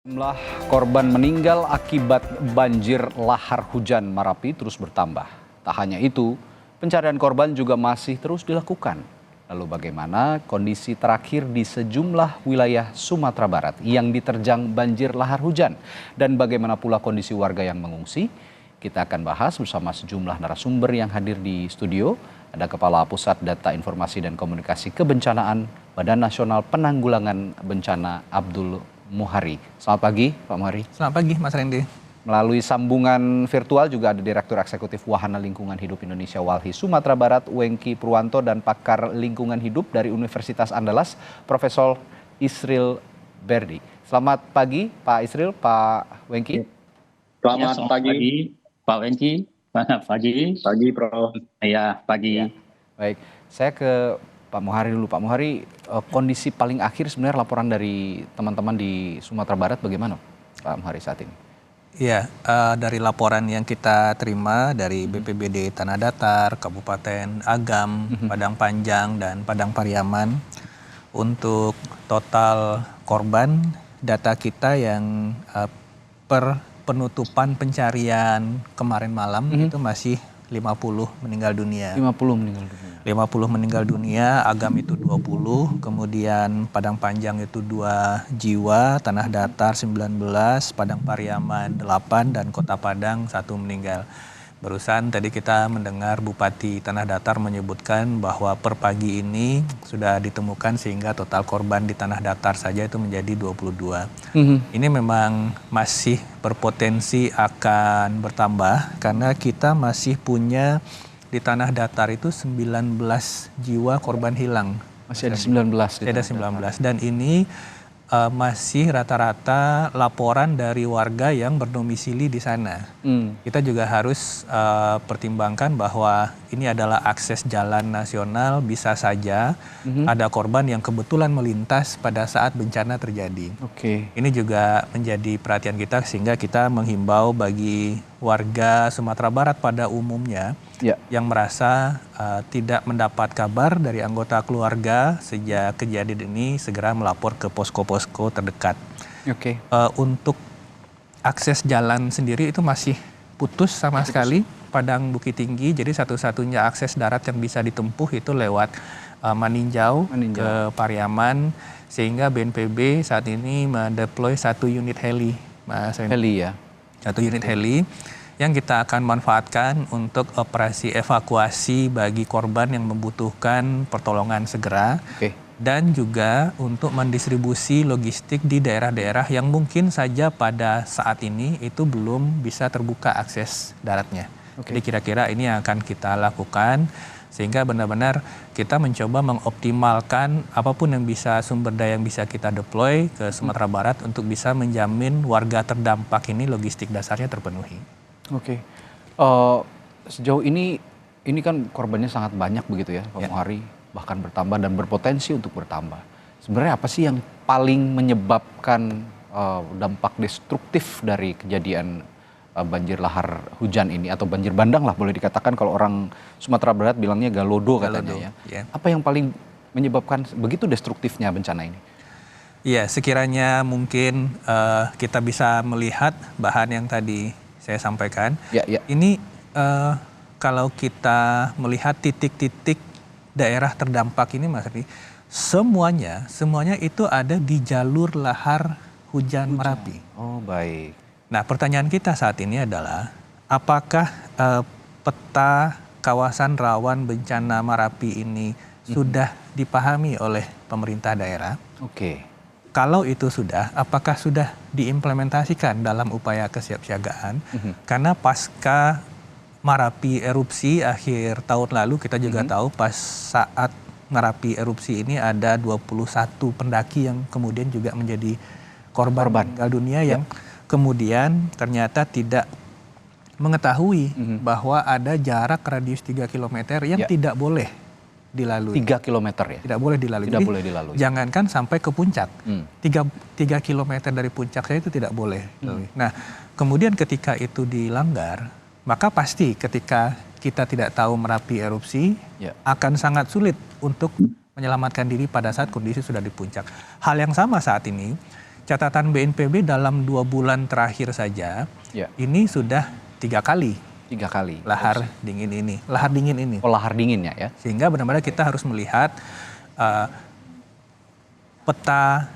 Jumlah korban meninggal akibat banjir lahar hujan Marapi terus bertambah. Tak hanya itu, pencarian korban juga masih terus dilakukan. Lalu bagaimana kondisi terakhir di sejumlah wilayah Sumatera Barat yang diterjang banjir lahar hujan? Dan bagaimana pula kondisi warga yang mengungsi? Kita akan bahas bersama sejumlah narasumber yang hadir di studio. Ada Kepala Pusat Data Informasi dan Komunikasi Kebencanaan Badan Nasional Penanggulangan Bencana Abdul Muhari. Selamat pagi Pak Muhari. Selamat pagi Mas Randy. Melalui sambungan virtual juga ada Direktur Eksekutif Wahana Lingkungan Hidup Indonesia Walhi Sumatera Barat Wengki Purwanto dan pakar lingkungan hidup dari Universitas Andalas Profesor Isril Berdi. Selamat pagi Pak Isril, Pak Wengki. Selamat pagi Pak Wengki. Selamat pagi. Pagi Prof. Ya, pagi. Ya. Baik, saya ke Pak Muhari dulu. Pak Muhari, kondisi paling akhir sebenarnya laporan dari teman-teman di Sumatera Barat bagaimana Pak Muhari saat ini? Iya, dari laporan yang kita terima dari BPBD Tanah Datar, Kabupaten Agam, Padang Panjang, dan Padang Pariaman, untuk total korban data kita yang per penutupan pencarian kemarin malam itu masih 50 meninggal dunia. 50 meninggal dunia. 50 meninggal dunia, Agam itu 20, kemudian Padang Panjang itu 2 jiwa, Tanah Datar 19, Padang Pariaman 8, dan Kota Padang 1 meninggal. Barusan tadi kita mendengar Bupati Tanah Datar menyebutkan bahwa per pagi ini sudah ditemukan sehingga total korban di Tanah Datar saja itu menjadi 22. Ini memang masih berpotensi akan bertambah karena kita masih punya di Tanah Datar itu 19 jiwa korban hilang. Masih ada 19. Masih ada 19 dan ini masih rata-rata laporan dari warga yang berdomisili di sana. Kita juga harus pertimbangkan bahwa ini adalah akses jalan nasional, bisa saja ada korban yang kebetulan melintas pada saat bencana terjadi. Ini juga menjadi perhatian kita sehingga kita menghimbau bagi warga Sumatera Barat pada umumnya yang merasa tidak mendapat kabar dari anggota keluarga sejak kejadian ini segera melapor ke posko-posko terdekat. Untuk akses jalan sendiri itu masih putus sama sekali, Padang Bukit Tinggi, jadi satu-satunya akses darat yang bisa ditempuh itu lewat Maninjau ke Pariaman, sehingga BNPB saat ini mendeploy 1 unit heli, Mas Heli ya? 1 unit heli yang kita akan manfaatkan untuk operasi evakuasi bagi korban yang membutuhkan pertolongan segera. Dan juga untuk mendistribusi logistik di daerah-daerah yang mungkin saja pada saat ini itu belum bisa terbuka akses daratnya. Jadi kira-kira ini yang akan kita lakukan sehingga benar-benar kita mencoba mengoptimalkan apapun yang bisa, sumber daya yang bisa kita deploy ke Sumatera Barat untuk bisa menjamin warga terdampak ini logistik dasarnya terpenuhi. Sejauh ini kan korbannya sangat banyak begitu ya Pak Muhari, bahkan bertambah dan berpotensi untuk bertambah. Sebenarnya apa sih yang paling menyebabkan dampak destruktif dari kejadian banjir lahar hujan ini atau banjir bandang lah boleh dikatakan, kalau orang Sumatera Barat bilangnya galodo katanya ya. Apa yang paling menyebabkan begitu destruktifnya bencana ini? Ya, sekiranya mungkin kita bisa melihat bahan yang tadi saya sampaikan. Ini kalau kita melihat titik-titik daerah terdampak ini Mas Ri, semuanya itu ada di jalur lahar hujan Marapi. Oh baik. Nah, pertanyaan kita saat ini adalah apakah peta kawasan rawan bencana Marapi ini sudah dipahami oleh pemerintah daerah? Kalau itu sudah, apakah sudah diimplementasikan dalam upaya kesiapsiagaan? Karena pasca Marapi erupsi akhir tahun lalu kita juga tahu pas saat Marapi erupsi ini ada 21 pendaki yang kemudian juga menjadi korban meninggal dunia yang kemudian ternyata tidak mengetahui bahwa ada jarak radius 3 km yang tidak boleh dilalui. 3 km ya? Tidak boleh dilalui. Tidak boleh dilalui. Jangankan sampai ke puncak. 3 km dari puncak saya itu tidak boleh. Nah, kemudian ketika itu dilanggar, maka pasti ketika kita tidak tahu Merapi erupsi, akan sangat sulit untuk menyelamatkan diri pada saat kondisi sudah di puncak. Hal yang sama saat ini, catatan BNPB dalam 2 bulan terakhir saja, Ya. ini sudah 3 kali 3 kali. lahar dingin ini. Oh, lahar dinginnya ya. Sehingga benar-benar kita harus melihat peta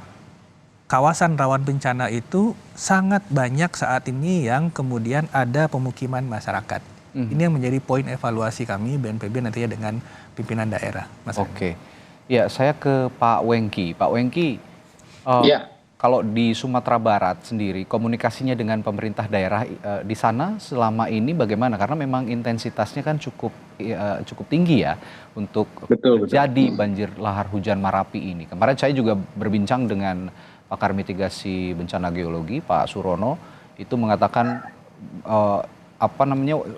kawasan rawan bencana itu sangat banyak saat ini yang kemudian ada pemukiman masyarakat. Ini yang menjadi poin evaluasi kami BNPB nantinya dengan pimpinan daerah. Mas Reni. Oke. Ya, saya ke Pak Wengki. Pak Wengki, Ya. kalau di Sumatera Barat sendiri komunikasinya dengan pemerintah daerah di sana selama ini bagaimana? Karena memang intensitasnya kan cukup tinggi ya untuk Betul. terjadi banjir lahar hujan Marapi ini. Kemarin saya juga berbincang dengan pakar mitigasi bencana geologi Pak Surono, itu mengatakan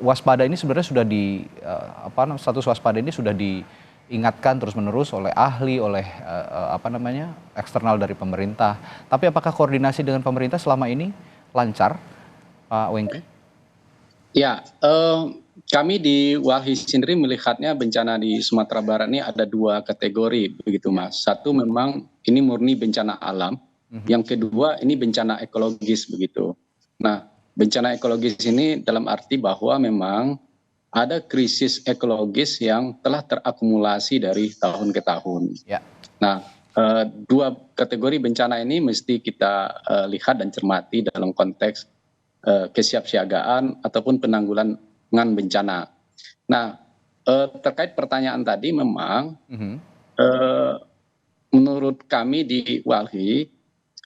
waspada ini sebenarnya sudah status waspada ini sudah diingatkan terus-menerus oleh ahli, oleh eksternal dari pemerintah. Tapi apakah koordinasi dengan pemerintah selama ini lancar, Pak Wengki? Ya, kami di Walhi sendiri melihatnya bencana di Sumatera Barat ini ada 2 kategori begitu Mas. Satu memang ini murni bencana alam, yang kedua ini bencana ekologis begitu. Nah, bencana ekologis ini dalam arti bahwa memang ada krisis ekologis yang telah terakumulasi dari tahun ke tahun. Ya. Nah, 2 kategori bencana ini mesti kita lihat dan cermati dalam konteks kesiapsiagaan ataupun penanggulangan bencana. Nah, terkait pertanyaan tadi memang menurut kami di Walhi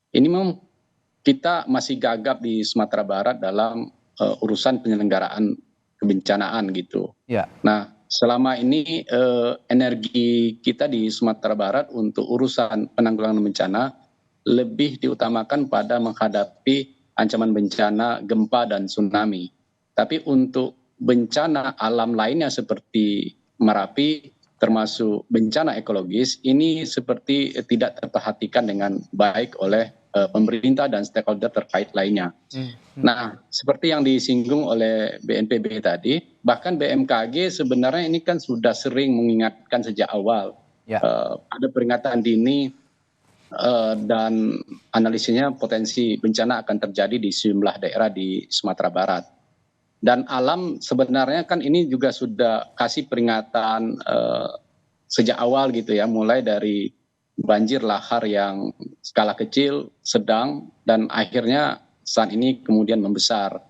ini memang kita masih gagap di Sumatera Barat dalam urusan penyelenggaraan kebencanaan gitu. Ya. Nah, selama ini energi kita di Sumatera Barat untuk urusan penanggulangan bencana lebih diutamakan pada menghadapi ancaman bencana gempa dan tsunami. Tapi untuk bencana alam lainnya seperti Merapi, termasuk bencana ekologis, ini seperti tidak terperhatikan dengan baik oleh pemerintah dan stakeholder terkait lainnya. Nah, seperti yang disinggung oleh BNPB tadi, bahkan BMKG sebenarnya ini kan sudah sering mengingatkan sejak awal. Ya. Ada peringatan dini dan analisisnya potensi bencana akan terjadi di sejumlah daerah di Sumatera Barat. Dan alam sebenarnya kan ini juga sudah kasih peringatan sejak awal gitu ya, mulai dari banjir lahar yang skala kecil, sedang, dan akhirnya saat ini kemudian membesar.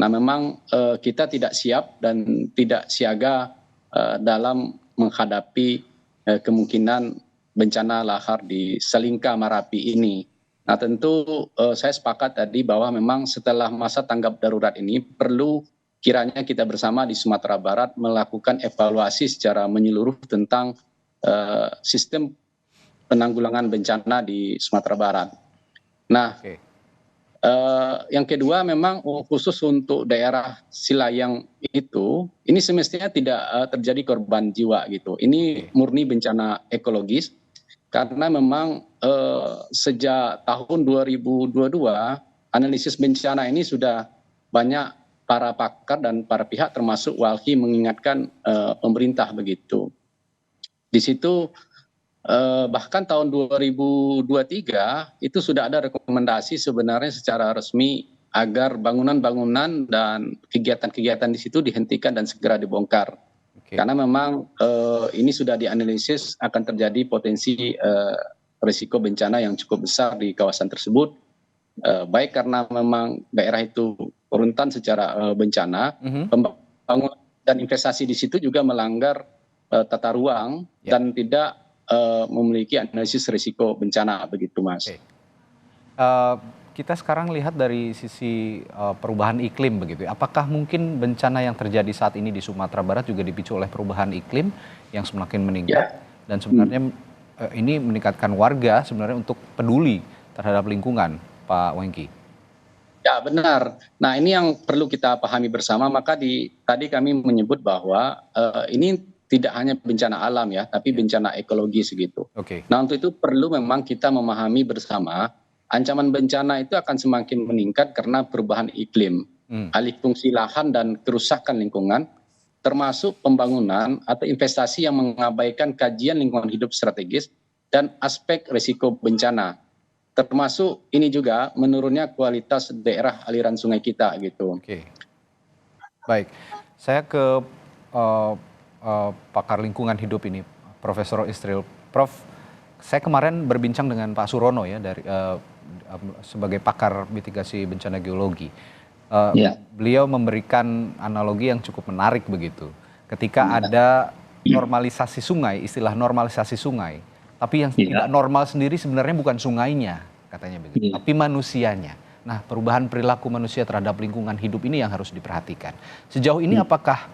Nah, memang kita tidak siap dan tidak siaga dalam menghadapi kemungkinan bencana lahar di Salingka Marapi ini. Nah, tentu saya sepakat tadi bahwa memang setelah masa tanggap darurat ini perlu kiranya kita bersama di Sumatera Barat melakukan evaluasi secara menyeluruh tentang sistem penanggulangan bencana di Sumatera Barat. Nah, yang kedua memang khusus untuk daerah Silayang itu, ini semestinya tidak terjadi korban jiwa gitu. Ini murni bencana ekologis karena memang sejak tahun 2022 analisis bencana ini sudah banyak para pakar dan para pihak termasuk Walhi mengingatkan pemerintah begitu. Di situ bahkan tahun 2023 itu sudah ada rekomendasi sebenarnya secara resmi agar bangunan-bangunan dan kegiatan-kegiatan di situ dihentikan dan segera dibongkar. Karena memang ini sudah dianalisis akan terjadi potensi risiko bencana yang cukup besar di kawasan tersebut, baik karena memang daerah itu rentan secara bencana, pembangunan dan investasi di situ juga melanggar tata ruang dan tidak memiliki analisis risiko bencana begitu Mas. Kita sekarang lihat dari sisi perubahan iklim begitu. Apakah mungkin bencana yang terjadi saat ini di Sumatera Barat juga dipicu oleh perubahan iklim yang semakin meningkat dan sebenarnya ini meningkatkan warga sebenarnya untuk peduli terhadap lingkungan, Pak Wengki? Ya benar. Nah ini yang perlu kita pahami bersama. Maka tadi kami menyebut bahwa ini tidak hanya bencana alam ya, tapi bencana ekologis gitu. Nah untuk itu perlu memang kita memahami bersama ancaman bencana itu akan semakin meningkat karena perubahan iklim, alih fungsi lahan dan kerusakan lingkungan, termasuk pembangunan atau investasi yang mengabaikan kajian lingkungan hidup strategis dan aspek risiko bencana. termasuk ini juga menurunnya kualitas daerah aliran sungai kita gitu. Oke, baik. Saya ke eh, pakar lingkungan hidup ini, Profesor Isril. Prof, saya kemarin berbincang dengan Pak Surono ya dari sebagai pakar mitigasi bencana geologi. Beliau memberikan analogi yang cukup menarik begitu. Ketika ada normalisasi sungai, istilah normalisasi sungai, tapi yang tidak normal sendiri sebenarnya bukan sungainya, katanya begitu, tapi manusianya. Nah, perubahan perilaku manusia terhadap lingkungan hidup ini yang harus diperhatikan. Sejauh ini apakah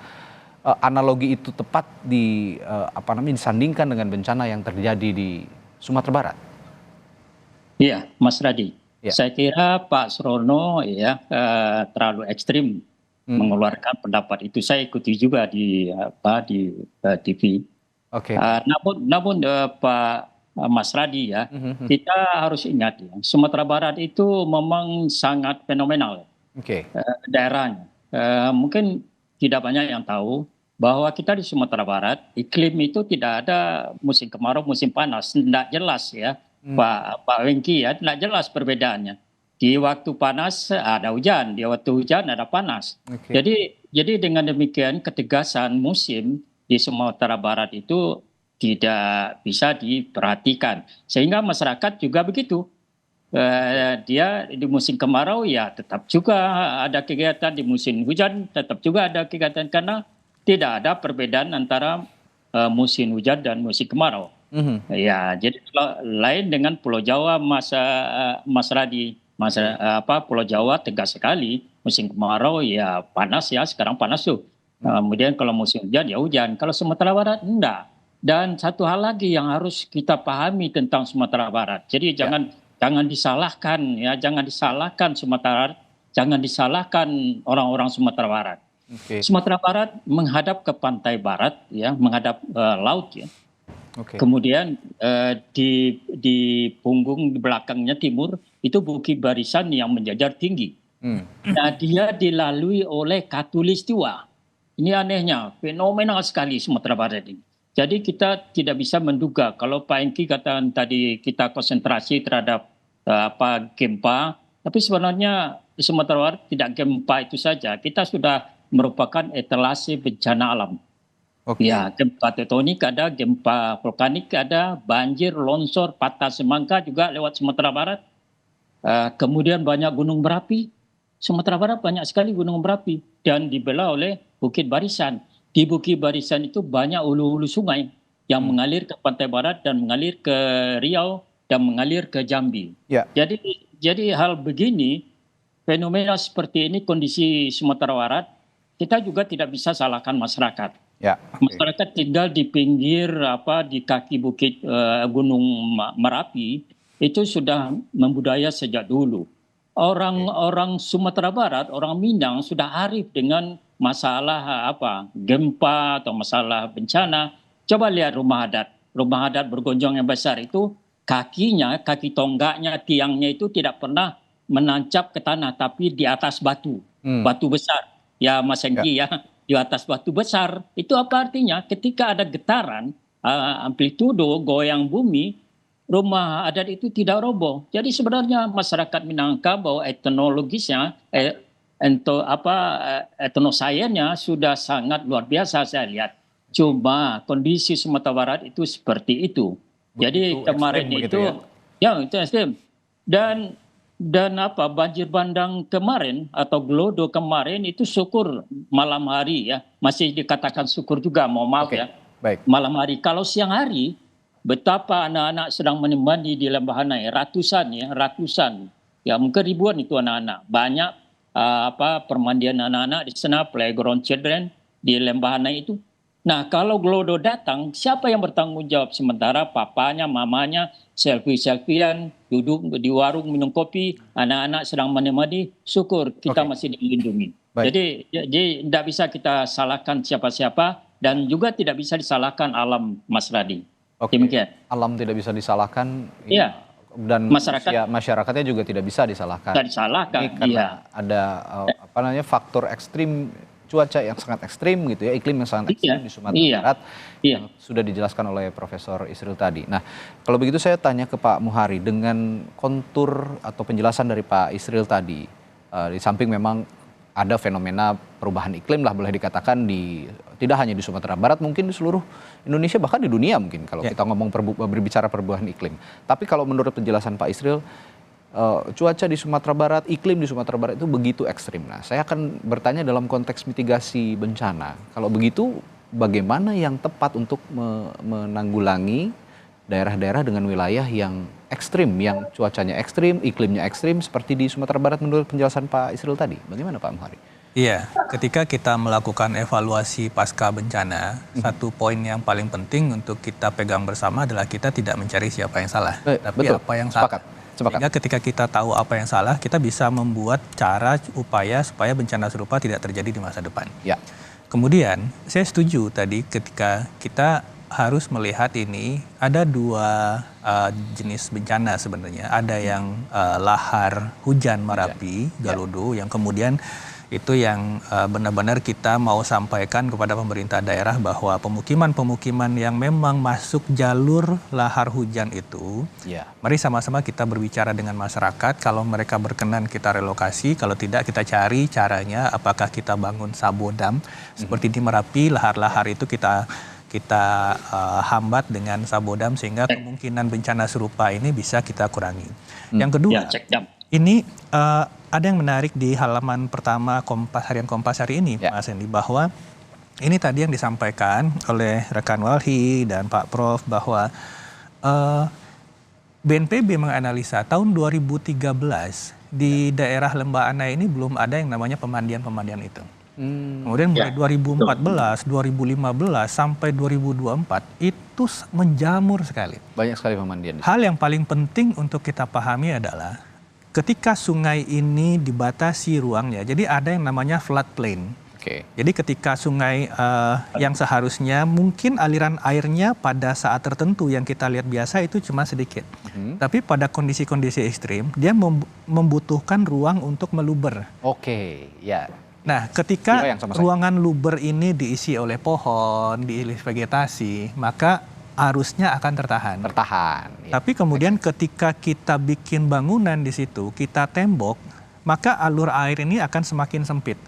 analogi itu tepat disandingkan dengan bencana yang terjadi di Sumatera Barat? Iya, Mas Radi. Saya kira Pak Surono terlalu ekstrim mengeluarkan pendapat itu. Saya ikuti juga di TV. Oke. Namun Pak Mas Radi ya, kita harus ingat ya, Sumatera Barat itu memang sangat fenomenal daerahnya. Mungkin tidak banyak yang tahu bahwa kita di Sumatera Barat iklim itu tidak ada musim kemarau, musim panas, tidak jelas ya. Pak Wengki ya, tidak jelas perbedaannya. Di waktu panas ada hujan, di waktu hujan ada panas. Jadi dengan demikian ketegasan musim di Sumatera Barat itu tidak bisa diperhatikan. Sehingga masyarakat juga begitu. Dia di musim kemarau ya tetap juga ada kegiatan, di musim hujan tetap juga ada kegiatan, karena tidak ada perbedaan antara musim hujan dan musim kemarau. Ya, jadi lain dengan Pulau Jawa, Mas Radi. Pulau Jawa tegas sekali, musim kemarau ya panas ya, sekarang panas tuh. Kemudian kalau musim hujan ya hujan. Kalau Sumatera Barat enggak. Dan satu hal lagi yang harus kita pahami tentang Sumatera Barat. Jadi jangan disalahkan ya, jangan disalahkan Sumatera Barat, jangan disalahkan orang-orang Sumatera Barat. Sumatera Barat menghadap ke pantai barat ya, menghadap laut ya. Kemudian di punggung di belakangnya timur itu Bukit Barisan yang menjajar tinggi. Nah, dia dilalui oleh Katulistiwa. Ini anehnya, fenomenal sekali Sumatera Barat ini. Jadi kita tidak bisa menduga, kalau Pak Engki katakan tadi kita konsentrasi terhadap gempa, tapi sebenarnya di Sumatera Barat tidak gempa itu saja. Kita sudah merupakan etalase bencana alam. Ya, gempa tektonik ada, gempa vulkanik ada, banjir, longsor, patah semangka juga lewat Sumatera Barat. Kemudian banyak gunung berapi. Sumatera Barat banyak sekali gunung berapi dan dibelah oleh Bukit Barisan. Di Bukit Barisan itu banyak hulu-hulu sungai yang mengalir ke pantai barat dan mengalir ke Riau dan mengalir ke Jambi. Jadi hal begini, fenomena seperti ini, kondisi Sumatera Barat, kita juga tidak bisa salahkan masyarakat. Masyarakat tinggal di pinggir di kaki bukit Gunung Merapi itu sudah membudaya sejak dulu. Orang Sumatera Barat, orang Minang sudah arif dengan masalah gempa atau masalah bencana. Coba lihat rumah adat bergonjong yang besar itu, kaki tonggaknya, tiangnya itu tidak pernah menancap ke tanah, tapi di atas batu besar. Ya Mas Engki ya, di atas batu besar. Itu apa artinya? Ketika ada getaran, amplitudo, goyang bumi, rumah adat itu tidak roboh. Jadi sebenarnya masyarakat Minangkabau bahwa etnologisnya, etnosainsnya sudah sangat luar biasa saya lihat. Cuma kondisi Sumatera Barat itu seperti itu. Jadi kemarin itu, itu ekstrim. Dan banjir bandang kemarin atau gelodo kemarin itu syukur malam hari ya, masih dikatakan syukur juga, mohon maaf ya. Malam hari. Kalau siang hari, betapa anak-anak sedang menemani di Lembah Hanai, ratusan ya mungkin ribuan itu anak-anak. Banyak permandian anak-anak di sana, playground children di Lembah Hanai itu. Nah, kalau gelodo datang, siapa yang bertanggung jawab? Sementara papanya, mamanya selfie-selfian, duduk di warung minum kopi, anak-anak sedang menemani, syukur kita masih dilindungi. Jadi tidak bisa kita salahkan siapa-siapa dan juga tidak bisa disalahkan alam, Mas Radi. Demikian. Alam tidak bisa disalahkan. Iya. Dan masyarakatnya juga tidak bisa disalahkan. Tidak disalahkan. Ini karena ada faktor ekstrim cuaca yang sangat ekstrim gitu ya, iklim yang sangat ekstrim di Sumatera Barat yang sudah dijelaskan oleh Profesor Isril tadi. Nah, kalau begitu saya tanya ke Pak Muhari, dengan kontur atau penjelasan dari Pak Isril tadi, di samping memang ada fenomena perubahan iklim lah boleh dikatakan tidak hanya di Sumatera Barat, mungkin di seluruh Indonesia bahkan di dunia mungkin kalau kita ngomong berbicara perubahan iklim. Tapi kalau menurut penjelasan Pak Isril, cuaca di Sumatera Barat, iklim di Sumatera Barat itu begitu ekstrim. Nah, saya akan bertanya dalam konteks mitigasi bencana. Kalau begitu, bagaimana yang tepat untuk menanggulangi daerah-daerah dengan wilayah yang ekstrim, yang cuacanya ekstrim, iklimnya ekstrim, seperti di Sumatera Barat menurut penjelasan Pak Isril tadi? Bagaimana Pak Muhari? Iya, ketika kita melakukan evaluasi pasca bencana, satu poin yang paling penting untuk kita pegang bersama adalah kita tidak mencari siapa yang salah, tapi betul. apa yang salah. Sepakat. Sehingga ketika kita tahu apa yang salah, kita bisa membuat cara upaya supaya bencana serupa tidak terjadi di masa depan. Ya. Kemudian saya setuju tadi ketika kita harus melihat ini ada dua jenis bencana sebenarnya. Ada yang lahar hujan Marapi, Galudu, yang kemudian itu yang benar-benar kita mau sampaikan kepada pemerintah daerah bahwa pemukiman-pemukiman yang memang masuk jalur lahar hujan itu, mari sama-sama kita berbicara dengan masyarakat. Kalau mereka berkenan kita relokasi, kalau tidak kita cari caranya apakah kita bangun sabodam seperti di Merapi, lahar-lahar itu kita hambat dengan sabodam sehingga kemungkinan bencana serupa ini bisa kita kurangi. Yang kedua, ini ada yang menarik di halaman pertama harian Kompas hari ini, Mas Hendy, bahwa ini tadi yang disampaikan oleh rekan Walhi dan Pak Prof bahwa BNPB menganalisa tahun 2013 di daerah Lembah Anai ini belum ada yang namanya pemandian itu. Kemudian mulai 2014, 2015 sampai 2024 itu menjamur sekali. Banyak sekali pemandian. Hal yang paling penting untuk kita pahami adalah ketika sungai ini dibatasi ruangnya, jadi ada yang namanya floodplain. Jadi ketika sungai yang seharusnya mungkin aliran airnya pada saat tertentu yang kita lihat biasa itu cuma sedikit. Tapi pada kondisi-kondisi ekstrim, dia membutuhkan ruang untuk meluber. Nah, ketika ruangan luber ini diisi oleh pohon, diisi vegetasi, maka arusnya akan tertahan. Tapi kemudian ketika kita bikin bangunan di situ, kita tembok, maka alur air ini akan semakin sempit.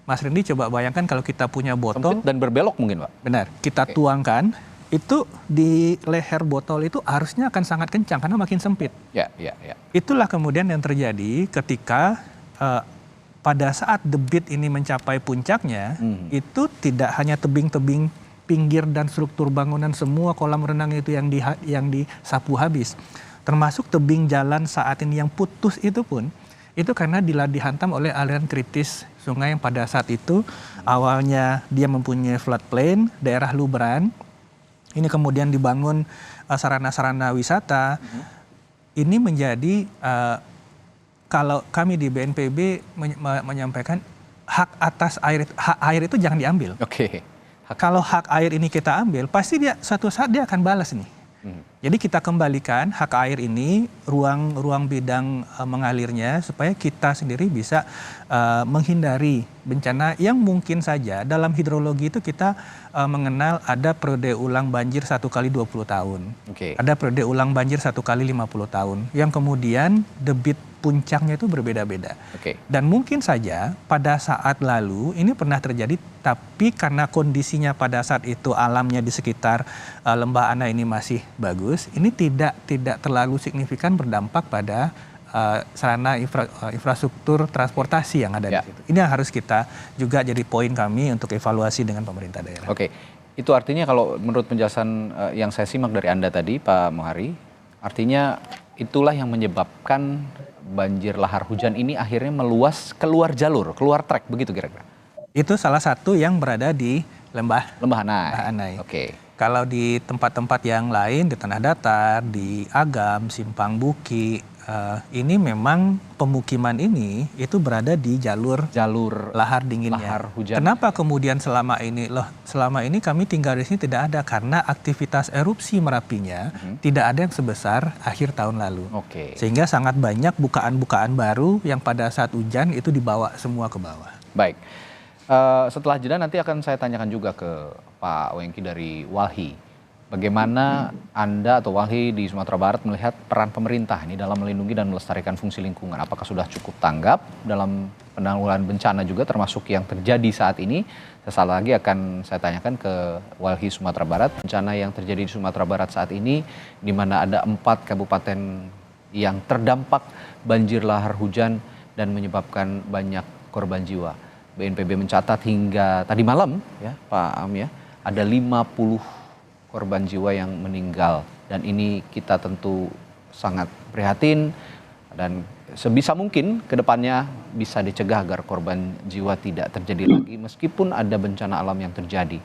Mas Rendy coba bayangkan kalau kita punya botol. Sempit dan berbelok mungkin, Pak. Benar, kita tuangkan, itu di leher botol itu arusnya akan sangat kencang karena makin sempit. Itulah kemudian yang terjadi ketika pada saat debit ini mencapai puncaknya, itu tidak hanya tebing-tebing pinggir dan struktur bangunan, semua kolam renang itu yang disapu habis. Termasuk tebing jalan saat ini yang putus itu pun, itu karena dihantam oleh aliran kritis sungai yang pada saat itu awalnya dia mempunyai floodplain, daerah luberan. Ini kemudian dibangun sarana-sarana wisata. Ini menjadi kalau kami di BNPB menyampaikan hak atas air itu jangan diambil. Kalau hak air ini kita ambil, pasti dia suatu saat dia akan balas nih. Jadi kita kembalikan hak air ini, ruang bidang mengalirnya supaya kita sendiri bisa menghindari bencana yang mungkin saja dalam hidrologi itu kita mengenal ada periode ulang banjir 1 kali 20 tahun. Ada periode ulang banjir 1 kali 50 tahun. Yang kemudian debit puncaknya itu berbeda-beda. Dan mungkin saja pada saat lalu ini pernah terjadi, tapi karena kondisinya pada saat itu alamnya di sekitar Lembah Anai ini masih bagus, ini tidak terlalu signifikan berdampak pada sarana infrastruktur transportasi yang ada di situ. Ini yang harus kita juga jadi poin kami untuk evaluasi dengan pemerintah daerah. Itu artinya kalau menurut penjelasan yang saya simak dari Anda tadi, Pak Muhari, artinya itulah yang menyebabkan banjir lahar hujan ini akhirnya meluas keluar jalur, keluar trek, begitu kira-kira? Itu salah satu yang berada di Lembah Anai. Kalau di tempat-tempat yang lain, di Tanah Datar, di Agam, Simpang Buki, ini memang pemukiman ini itu berada di jalur lahar dinginnya. Lahar hujan. Kenapa kemudian selama ini kami tinggal di sini tidak ada, karena aktivitas erupsi Merapinya tidak ada yang sebesar akhir tahun lalu. Sehingga sangat banyak bukaan-bukaan baru yang pada saat hujan itu dibawa semua ke bawah. Baik. Setelah jeda nanti akan saya tanyakan juga ke Pak Wengki dari Walhi. Bagaimana Anda atau Walhi di Sumatera Barat melihat peran pemerintah ini dalam melindungi dan melestarikan fungsi lingkungan? Apakah sudah cukup tanggap dalam penanggulangan bencana juga termasuk yang terjadi saat ini? Sesaat lagi akan saya tanyakan ke Walhi Sumatera Barat. Bencana yang terjadi di Sumatera Barat saat ini, di mana ada 4 kabupaten yang terdampak banjir lahar hujan dan menyebabkan banyak korban jiwa. BNPB mencatat hingga tadi malam ya Pak Am ya, ada 50 korban jiwa yang meninggal, dan ini kita tentu sangat prihatin dan sebisa mungkin ke depannya bisa dicegah agar korban jiwa tidak terjadi lagi meskipun ada bencana alam yang terjadi.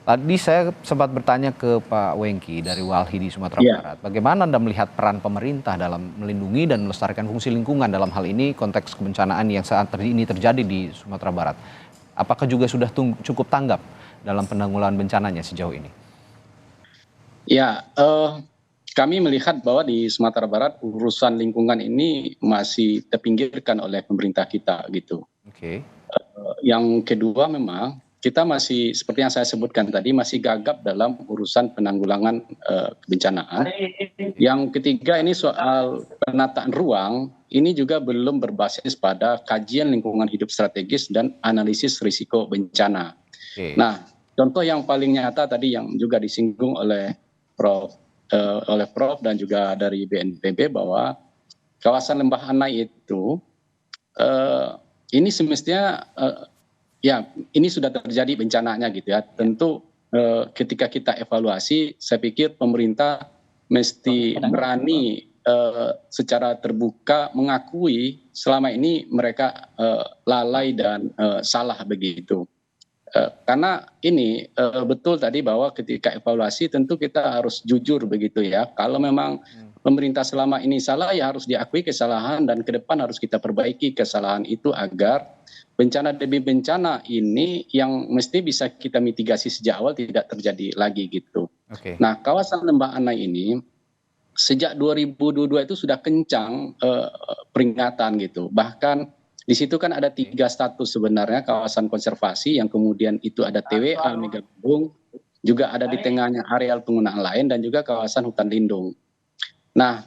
Tadi saya sempat bertanya ke Pak Wengki dari Walhi di Sumatera Barat, bagaimana Anda melihat peran pemerintah dalam melindungi dan melestarikan fungsi lingkungan dalam hal ini konteks kebencanaan yang saat ini terjadi di Sumatera Barat? Apakah juga sudah cukup tanggap dalam penanggulangan bencananya sejauh ini? Ya, kami melihat bahwa di Sumatera Barat urusan lingkungan ini masih terpinggirkan oleh pemerintah kita gitu. Oke. Yang kedua memang kita masih seperti yang saya sebutkan tadi masih gagap dalam urusan penanggulangan kebencanaan. Yang ketiga ini soal penataan ruang, ini juga belum berbasis pada kajian lingkungan hidup strategis dan analisis risiko bencana. Oke. Nah, contoh yang paling nyata tadi yang juga disinggung oleh Prof dan juga dari BNPB bahwa kawasan Lembah Anai itu ini semestinya ya ini sudah terjadi bencananya gitu ya. Tentu ketika kita evaluasi, saya pikir pemerintah mesti berani secara terbuka mengakui selama ini mereka lalai dan salah begitu. Karena ini betul tadi bahwa ketika evaluasi tentu kita harus jujur begitu ya. Kalau memang pemerintah selama ini salah ya harus diakui kesalahan dan ke depan harus kita perbaiki kesalahan itu agar bencana demi bencana ini yang mesti bisa kita mitigasi sejak awal tidak terjadi lagi gitu. Oke. Nah, kawasan Lembah Anai ini sejak 2022 itu sudah kencang peringatan gitu. Bahkan di situ kan ada 3 status sebenarnya, kawasan konservasi yang kemudian itu ada TWA Megabendung, juga ada di tengahnya areal penggunaan lain dan juga kawasan hutan lindung. Nah,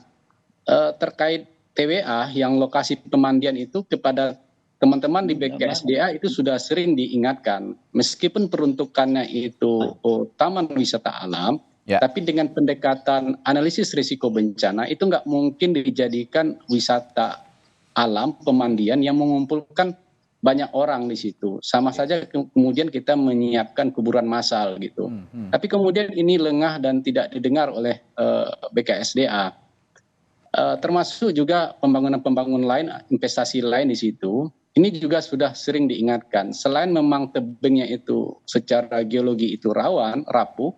terkait TWA yang lokasi pemandian itu kepada teman-teman di BKSDA itu sudah sering diingatkan, meskipun peruntukannya itu taman wisata alam, tapi dengan pendekatan analisis risiko bencana itu nggak mungkin dijadikan wisata alam pemandian yang mengumpulkan banyak orang di situ. Sama saja kemudian kita menyiapkan kuburan massal gitu. Tapi kemudian ini lengah dan tidak didengar oleh BKSDA. Termasuk juga pembangunan lain, investasi lain di situ. Ini juga sudah sering diingatkan. Selain memang tebingnya itu secara geologi itu rawan, rapuh,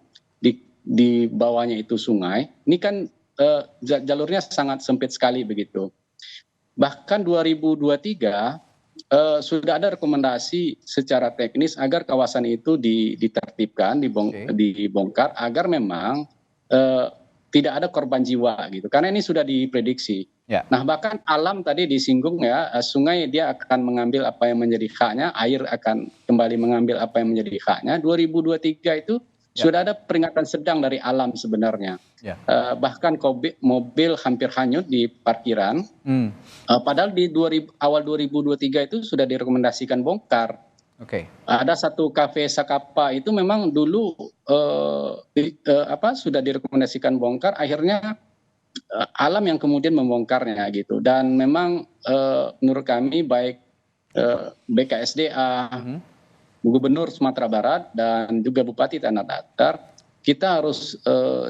di bawahnya itu sungai. Ini kan jalurnya sangat sempit sekali begitu. Bahkan 2023 sudah ada rekomendasi secara teknis agar kawasan itu ditertibkan, dibongkar agar memang tidak ada korban jiwa gitu. Karena ini sudah diprediksi. Ya. Nah, bahkan alam tadi disinggung ya, sungai dia akan mengambil apa yang menjadi haknya, air akan kembali mengambil apa yang menjadi haknya. 2023 itu sudah ada peringatan sedang dari alam sebenarnya. Bahkan mobil hampir hanyut di parkiran. Padahal di awal 2023 itu sudah direkomendasikan bongkar. Ada satu kafe Sakapa itu memang dulu sudah direkomendasikan bongkar, akhirnya alam yang kemudian membongkarnya gitu. Dan memang menurut kami baik BKSDA, Gubernur Sumatera Barat dan juga Bupati Tanah Datar, kita harus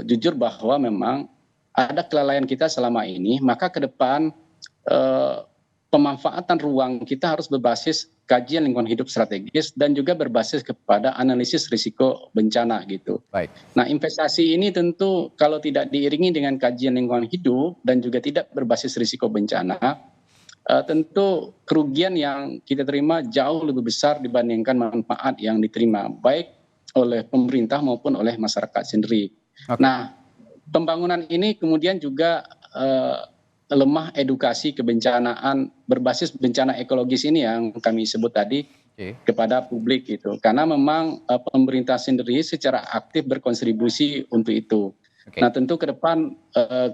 jujur bahwa memang ada kelalaian kita selama ini, maka ke depan pemanfaatan ruang kita harus berbasis kajian lingkungan hidup strategis dan juga berbasis kepada analisis risiko bencana gitu. Baik. Nah, investasi ini tentu kalau tidak diiringi dengan kajian lingkungan hidup dan juga tidak berbasis risiko bencana, tentu kerugian yang kita terima jauh lebih besar dibandingkan manfaat yang diterima baik oleh pemerintah maupun oleh masyarakat sendiri. Nah, pembangunan ini kemudian juga lemah edukasi kebencanaan berbasis bencana ekologis ini yang kami sebut tadi kepada publik gitu. Karena memang pemerintah sendiri secara aktif berkontribusi untuk itu. Nah tentu ke depan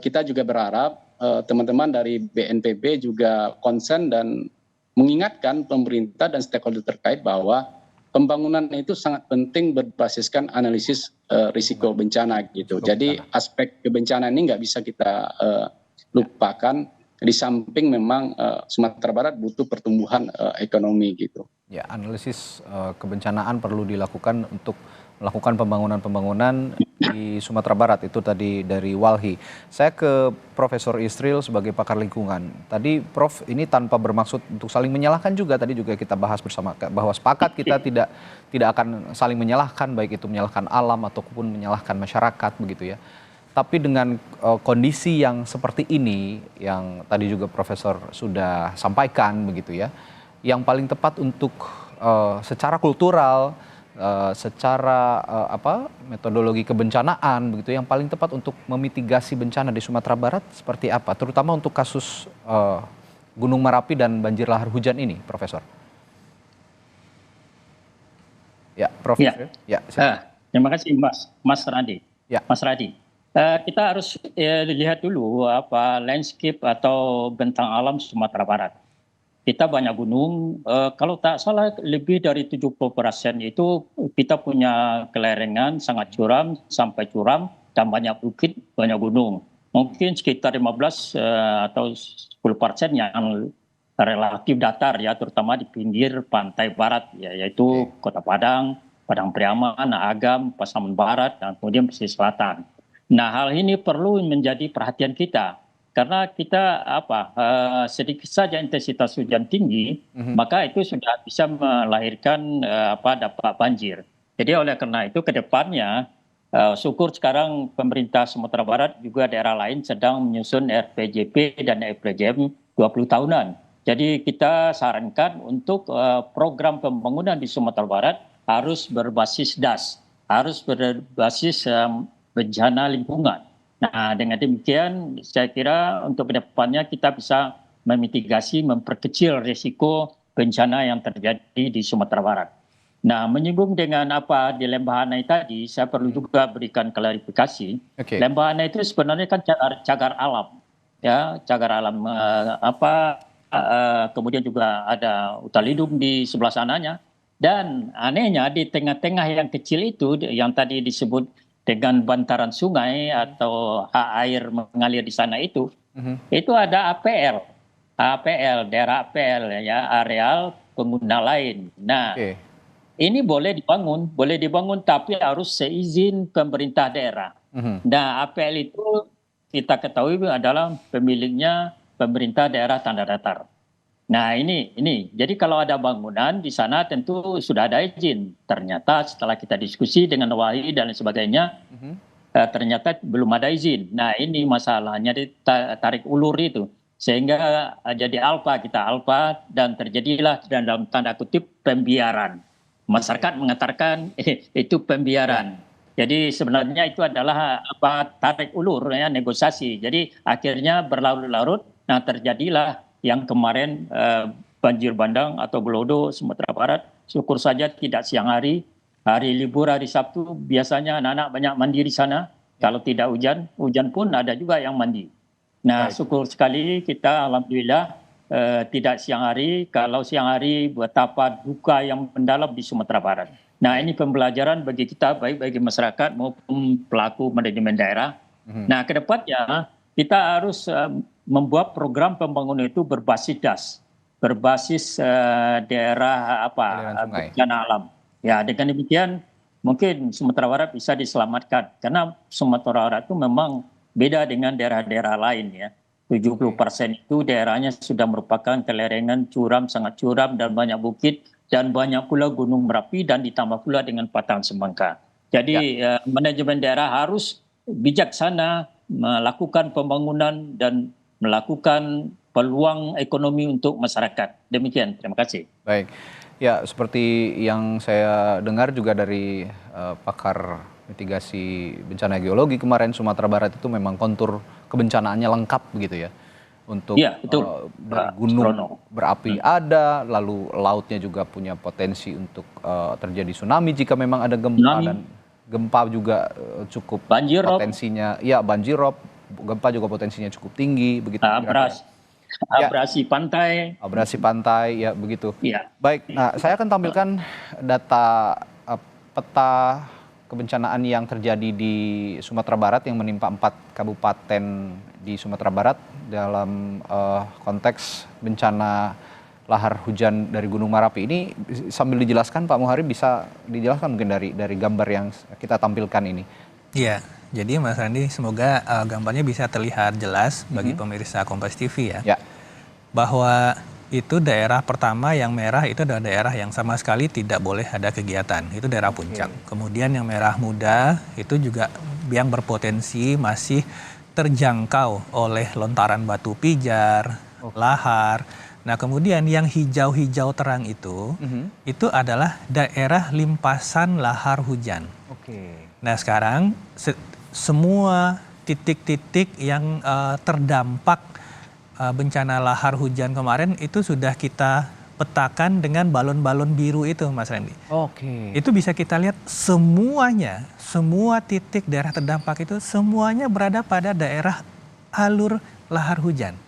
kita juga berharap teman-teman dari BNPB juga konsen dan mengingatkan pemerintah dan stakeholder terkait bahwa pembangunan itu sangat penting berbasiskan analisis risiko bencana gitu. Jadi aspek kebencanaan ini nggak bisa kita lupakan. Di samping memang Sumatera Barat butuh pertumbuhan ekonomi gitu. Ya, analisis kebencanaan perlu dilakukan untuk melakukan pembangunan-pembangunan di Sumatera Barat, itu tadi dari Walhi. Saya ke Profesor Yusril sebagai pakar lingkungan. Tadi Prof, ini tanpa bermaksud untuk saling menyalahkan juga, tadi juga kita bahas bersama bahwa sepakat kita tidak akan saling menyalahkan, baik itu menyalahkan alam ataupun menyalahkan masyarakat begitu ya. Tapi dengan kondisi yang seperti ini, yang tadi juga Profesor sudah sampaikan begitu ya, yang paling tepat untuk secara kultural, secara metodologi kebencanaan begitu, yang paling tepat untuk memitigasi bencana di Sumatera Barat seperti apa? Terutama untuk kasus Gunung Merapi dan banjir lahar hujan ini, Profesor. Ya, Prof. Ya, terima kasih Mas Radi. Ya. Mas Radi. Kita harus lihat dulu landscape atau bentang alam Sumatera Barat. Kita banyak gunung, kalau tak salah lebih dari 70% itu kita punya kelerengan sangat curam sampai curam dan banyak bukit, banyak gunung. Mungkin sekitar 15 atau 10% yang relatif datar ya, terutama di pinggir pantai barat ya, yaitu Kota Padang, Padang Priaman, Agam, Pasaman Barat, dan kemudian pesisir selatan. Nah, hal ini perlu menjadi perhatian kita karena kita sedikit saja intensitas hujan tinggi, maka itu sudah bisa melahirkan dampak banjir. Jadi oleh karena itu ke depannya syukur sekarang pemerintah Sumatera Barat juga daerah lain sedang menyusun RPJP dan RPJM 20 tahunan. Jadi kita sarankan untuk program pembangunan di Sumatera Barat harus berbasis DAS, harus berbasis bencana lingkungan. Nah, dengan demikian saya kira untuk kedepannya kita bisa memitigasi, memperkecil risiko bencana yang terjadi di Sumatera Barat. Nah, menyinggung dengan apa di Lembahanai tadi, saya perlu juga berikan klarifikasi. Lembahanai itu sebenarnya kan cagar alam, ya, cagar alam kemudian juga ada hutan lindung di sebelah sananya. Dan anehnya di tengah-tengah yang kecil itu yang tadi disebut dengan bantaran sungai atau air mengalir di sana itu ada APL, daerah APL ya, areal pengguna lain. Nah, ini boleh dibangun tapi harus seizin pemerintah daerah. Nah, APL itu kita ketahui adalah pemiliknya pemerintah daerah tanda datar. Nah ini, jadi kalau ada bangunan di sana tentu sudah ada izin. Ternyata setelah kita diskusi dengan Walhi dan lain sebagainya, ternyata belum ada izin. Nah ini masalahnya ditarik ulur itu. Sehingga jadi kita alpa dan terjadilah dalam tanda kutip pembiaran. Masyarakat mengatakan itu pembiaran. Jadi sebenarnya itu adalah tarik ulur ya, negosiasi. Jadi akhirnya berlarut-larut, nah terjadilah yang kemarin banjir bandang atau gelodo Sumatera Barat. Syukur saja tidak siang hari libur, hari Sabtu biasanya anak-anak banyak mandi di sana. Kalau tidak hujan pun ada juga yang mandi. Nah, syukur sekali kita alhamdulillah tidak siang hari. Kalau siang hari betapa duka yang mendalam di Sumatera Barat. Nah, ini pembelajaran bagi kita, baik bagi masyarakat maupun pelaku manajemen daerah. Nah, ke depannya kita harus membuat program pembangunan itu berbasis DAS, berbasis daerah bencana alam. Ya, dengan demikian mungkin Sumatera Barat bisa diselamatkan karena Sumatera Barat itu memang beda dengan daerah-daerah lain ya. 70% itu daerahnya sudah merupakan kelerengan curam, sangat curam dan banyak bukit dan banyak pula Gunung Merapi dan ditambah pula dengan Patahan Semangka. Jadi manajemen daerah harus bijaksana melakukan pembangunan dan melakukan peluang ekonomi untuk masyarakat. Demikian, terima kasih. Baik, ya seperti yang saya dengar juga dari pakar mitigasi bencana geologi kemarin, Sumatera Barat itu memang kontur kebencanaannya lengkap begitu ya. untuk Iya, betul. dari Pak gunung Surono. berapi ada, lalu lautnya juga punya potensi untuk terjadi tsunami jika memang ada gempa, Tsunami. dan gempa juga cukup Banjir rob, potensinya, ya banjirop, gempa juga potensinya cukup tinggi, begitu kira-kira. Ya, abrasi pantai. abrasi pantai, ya begitu. Iya. Baik, nah saya akan tampilkan data peta kebencanaan yang terjadi di Sumatera Barat yang menimpa 4 kabupaten di Sumatera Barat dalam konteks bencana lahar hujan dari Gunung Merapi. Ini sambil dijelaskan Pak Muhari, bisa dijelaskan mungkin dari gambar yang kita tampilkan ini. Iya, jadi Mas Randi semoga gambarnya bisa terlihat jelas bagi pemirsa Kompas TV ya. Ya. Bahwa itu daerah pertama yang merah itu adalah daerah yang sama sekali tidak boleh ada kegiatan. Itu daerah puncak. Kemudian yang merah muda itu juga yang berpotensi masih terjangkau oleh lontaran batu pijar, lahar. Nah kemudian yang hijau-hijau terang itu adalah daerah limpasan lahar hujan. Nah sekarang semua titik-titik yang terdampak bencana lahar hujan kemarin itu sudah kita petakan dengan balon-balon biru itu Mas Randy. Itu bisa kita lihat semuanya, semua titik daerah terdampak itu semuanya berada pada daerah alur lahar hujan.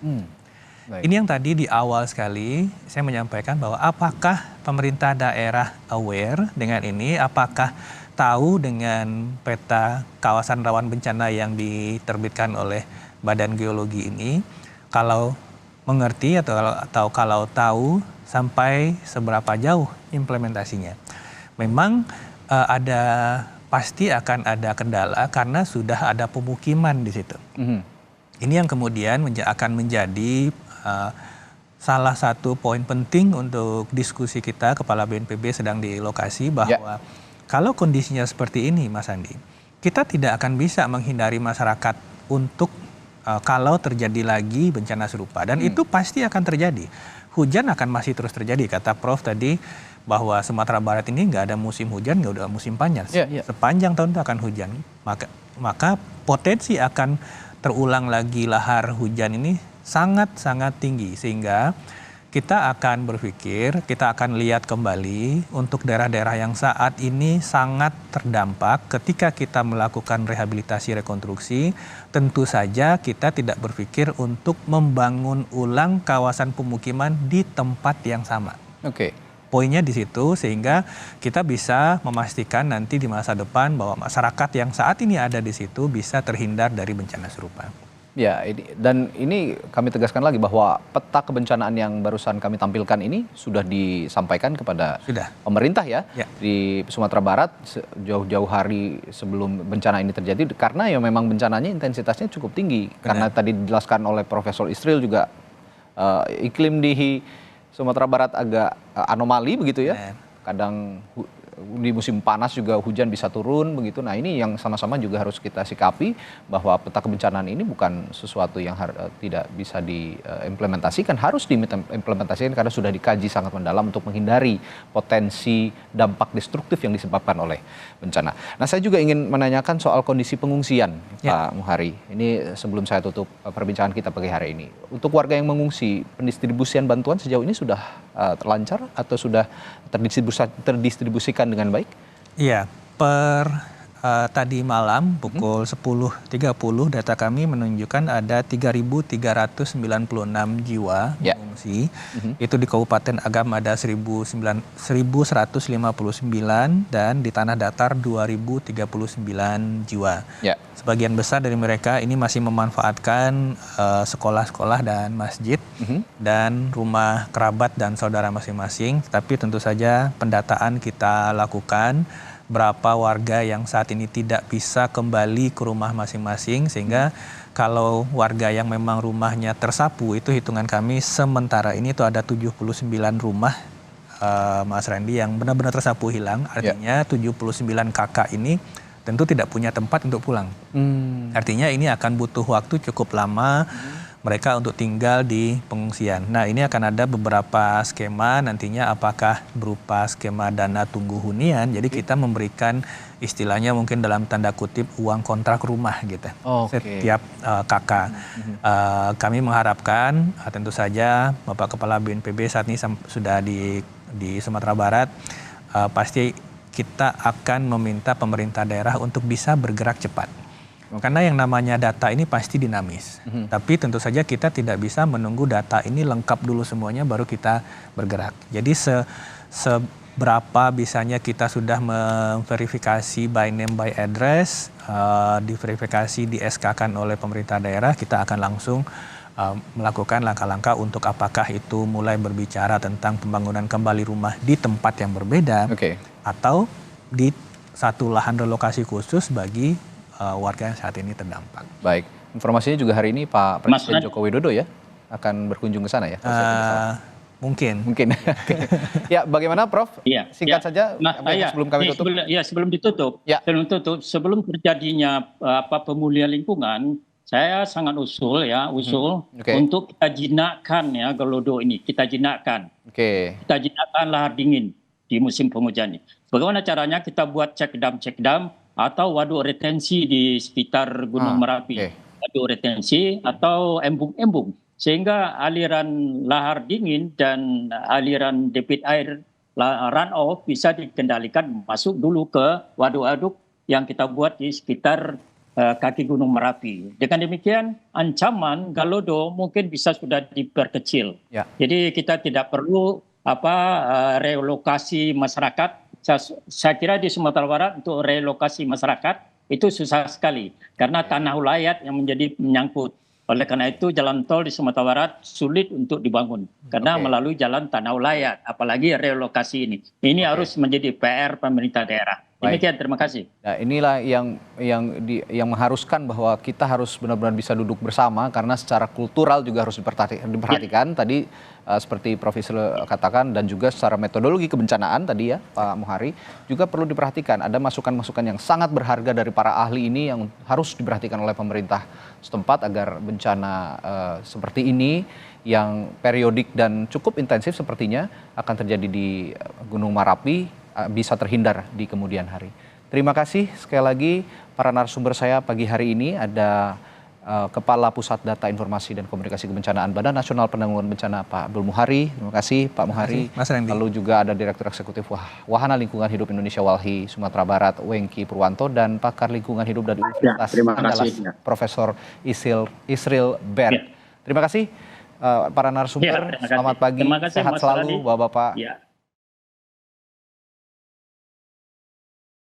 Ini yang tadi di awal sekali saya menyampaikan bahwa apakah pemerintah daerah aware dengan ini, apakah tahu dengan peta kawasan rawan bencana yang diterbitkan oleh Badan Geologi ini. Kalau mengerti atau kalau tahu sampai seberapa jauh implementasinya. Memang pasti akan ada kendala karena sudah ada pemukiman di situ. Ini yang kemudian akan menjadi salah satu poin penting untuk diskusi kita. Kepala BNPB sedang di lokasi bahwa kalau kondisinya seperti ini Mas Andi, kita tidak akan bisa menghindari masyarakat untuk kalau terjadi lagi bencana serupa. Dan itu pasti akan terjadi. Hujan akan masih terus terjadi. Kata Prof tadi bahwa Sumatera Barat ini nggak ada musim hujan, nggak ada musim panas. Sepanjang tahun itu akan hujan. Maka potensi akan terulang lagi lahar hujan ini sangat-sangat tinggi. Sehingga kita akan berpikir, kita akan lihat kembali untuk daerah-daerah yang saat ini sangat terdampak. Ketika kita melakukan rehabilitasi rekonstruksi, tentu saja kita tidak berpikir untuk membangun ulang kawasan pemukiman di tempat yang sama. Poinnya di situ sehingga kita bisa memastikan nanti di masa depan bahwa masyarakat yang saat ini ada di situ bisa terhindar dari bencana serupa. Ya, ini kami tegaskan lagi bahwa peta kebencanaan yang barusan kami tampilkan ini sudah disampaikan kepada pemerintah ya di Sumatera Barat jauh-jauh hari sebelum bencana ini terjadi, karena ya memang bencananya intensitasnya cukup tinggi. Karena tadi dijelaskan oleh Profesor Isril juga iklim di Sumatera Barat agak anomali begitu ya. Kadang di musim panas juga hujan bisa turun begitu. Nah ini yang sama-sama juga harus kita sikapi bahwa peta kebencanaan ini bukan sesuatu yang tidak bisa diimplementasikan, harus diimplementasikan karena sudah dikaji sangat mendalam untuk menghindari potensi dampak destruktif yang disebabkan oleh bencana. Nah saya juga ingin menanyakan soal kondisi pengungsian Pak Muhari. Ini sebelum saya tutup perbincangan kita pagi hari ini. Untuk warga yang mengungsi, pendistribusian bantuan sejauh ini sudah terlancar atau sudah terdistribusikan dengan baik? Iya, tadi malam pukul 10.30 data kami menunjukkan ada 3.396 jiwa mengungsi. Itu di Kabupaten Agam ada 1.159 dan di Tanah Datar 2.039 jiwa. Sebagian besar dari mereka ini masih memanfaatkan sekolah-sekolah dan masjid dan rumah kerabat dan saudara masing-masing. Tapi tentu saja pendataan kita lakukan berapa warga yang saat ini tidak bisa kembali ke rumah masing-masing, sehingga kalau warga yang memang rumahnya tersapu itu hitungan kami sementara ini itu ada 79 rumah Mas Randy yang benar-benar tersapu hilang. Artinya 79 kakak ini tentu tidak punya tempat untuk pulang. Artinya ini akan butuh waktu cukup lama mereka untuk tinggal di pengungsian. Nah, ini akan ada beberapa skema nantinya, apakah berupa skema dana tunggu hunian, jadi kita memberikan istilahnya mungkin dalam tanda kutip uang kontrak rumah gitu. Setiap kakak. Kami mengharapkan tentu saja Bapak Kepala BNPB saat ini sudah di Sumatera Barat, pasti kita akan meminta pemerintah daerah untuk bisa bergerak cepat. Karena yang namanya data ini pasti dinamis. Tapi tentu saja kita tidak bisa menunggu data ini lengkap dulu semuanya baru kita bergerak. Jadi seberapa bisanya kita sudah memverifikasi by name by address, diverifikasi di SK-kan oleh pemerintah daerah, kita akan langsung melakukan langkah-langkah untuk apakah itu mulai berbicara tentang pembangunan kembali rumah di tempat yang berbeda, atau di satu lahan relokasi khusus bagi warga yang saat ini terdampak. Baik, informasinya juga hari ini Pak Presiden Joko Widodo ya akan berkunjung ke sana ya? Mungkin. Ya, bagaimana Prof? Singkat saja sebelum kami tutup. Sebelum tutup, sebelum terjadinya pemulihan lingkungan, saya sangat usul untuk kita jinakkan ya Gelodo ini, kita jinakkan. Kita jinakkan lahar dingin di musim penghujan ini. Bagaimana caranya? Kita buat cek dam atau waduk retensi di sekitar Gunung Merapi, waduk retensi atau embung-embung, sehingga aliran lahar dingin dan aliran debit air runoff bisa dikendalikan masuk dulu ke waduk-waduk yang kita buat di sekitar kaki Gunung Merapi. Dengan demikian ancaman Galodo mungkin bisa sudah diperkecil. Jadi kita tidak perlu relokasi masyarakat. Saya kira di Sumatera Barat untuk relokasi masyarakat itu susah sekali karena tanah ulayat yang menjadi menyangkut. Oleh karena itu jalan tol di Sumatera Barat sulit untuk dibangun karena melalui jalan tanah ulayat, apalagi relokasi ini. Ini harus menjadi PR pemerintah daerah. Demikian, terima kasih. Nah, inilah yang mengharuskan bahwa kita harus benar-benar bisa duduk bersama karena secara kultural juga harus diperhatikan. Tadi seperti Prof. Isril katakan, dan juga secara metodologi kebencanaan tadi ya Pak Muhari juga perlu diperhatikan. Ada masukan-masukan yang sangat berharga dari para ahli ini yang harus diperhatikan oleh pemerintah setempat agar bencana seperti ini yang periodik dan cukup intensif sepertinya akan terjadi di Gunung Merapi bisa terhindar di kemudian hari. Terima kasih sekali lagi para narasumber saya pagi hari ini. Ada Kepala Pusat Data Informasi dan Komunikasi Kebencanaan Badan Nasional Penanggulangan Bencana Pak Abdul Muhari. Terima kasih Pak Muhari. Lalu juga ada Direktur Eksekutif Wahana Lingkungan Hidup Indonesia Walhi Sumatera Barat Wengki Purwanto dan Pakar Lingkungan Hidup dari Universitas Andalas Profesor Isril Bert. Terima kasih para narasumber. Selamat pagi. Sehat selalu Bapak-bapak.